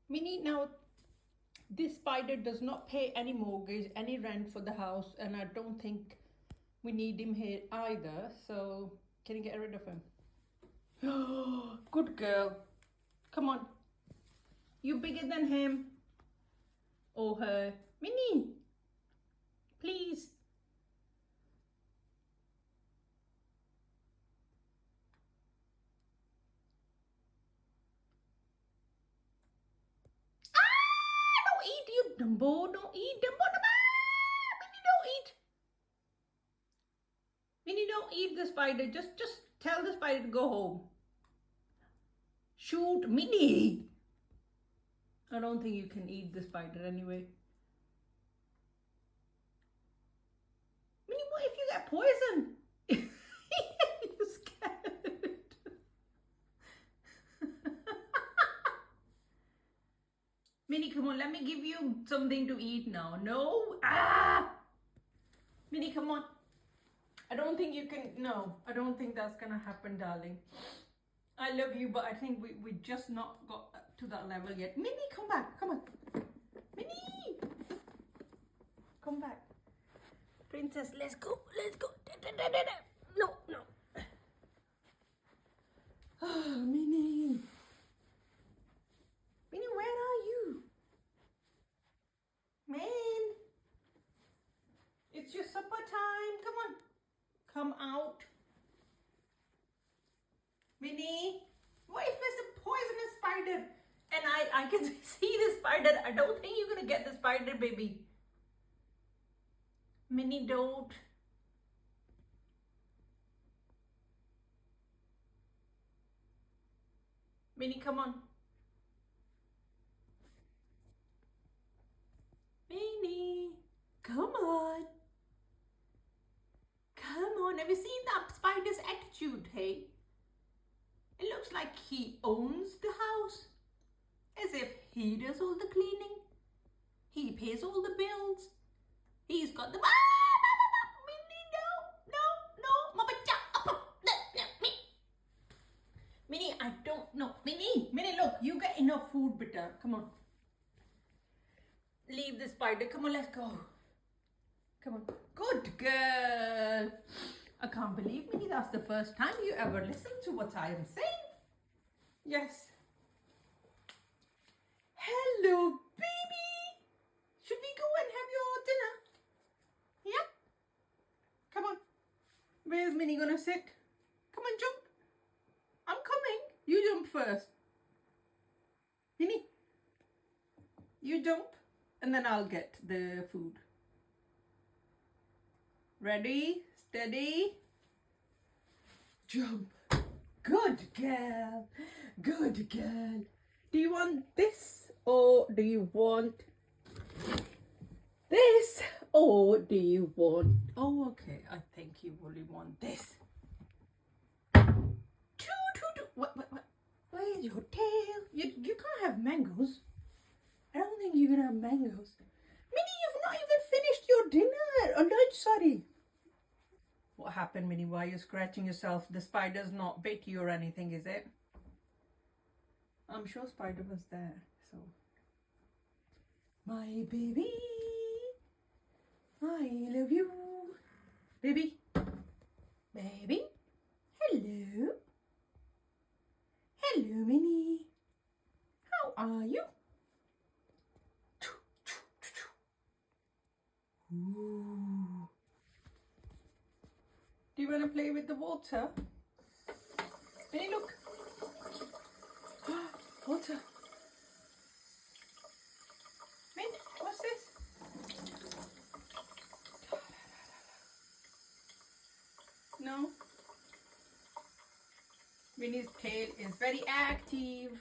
Minnie, now this spider does not pay any mortgage, any rent for the house, and I don't think we need him here either. So can you get rid of him? Good girl. Come on. You bigger than him or her. Minnie, please. Don't eat, you Dumbo. Don't eat, Dumbo. Minnie, don't eat. Minnie, don't eat the spider. Just tell the spider to go home. Shoot, Minnie. I don't think you can eat the spider anyway. Minnie, what if you get poison? You're scared. Minnie, come on, let me give you something to eat now. No? Ah! Minnie, come on. I don't think you can. No, I don't think that's gonna happen, darling. I love you, but I think we just not got to that level yet. Minnie, come back. Come on. Minnie! Come back. Princess, let's go. Let's go. No, no. Oh, Minnie. Minnie, where are you? Man. It's your supper time. Come on. Come out. Minnie, what if it's a poisonous spider? And I can see the spider. I don't think you're going to get the spider, baby. Minnie, don't. Minnie, come on. Minnie, come on. Come on. Have you seen that spider's attitude, hey? It looks like he owns the house. As if he does all the cleaning. He pays all the bills. He's got the... Minnie, no. Minnie, I don't know. Minnie, look, you get enough food, bitter. Come on. Leave the spider. Come on, let's go. Come on. Good girl. I can't believe, Minnie, that's the first time you ever listened to what I am saying. Yes. Hello, baby. Should we go and have your dinner? Yeah? Come on. Where's Minnie gonna sit? Come on, jump. I'm coming. You jump first. Minnie, you jump and then I'll get the food. Ready? Steady. Jump. Good girl. Good girl. Do you want this or do you want this or do you want... Oh, okay. I think you really want this. What? Where's your tail? You can't have mangoes. I don't think you're gonna have mangoes. Minnie, you've not even finished your dinner. Oh, no, sorry. What happened, Minnie? Why are you scratching yourself? The spider's not bit you or anything, is it? I'm sure spider was there, so. My baby, I love you. Baby, baby, hello. Hello, Minnie. How are you? Ooh. Do you want to play with the water? Minnie, look. Water. Minnie, what's this? No. Minnie's tail is very active.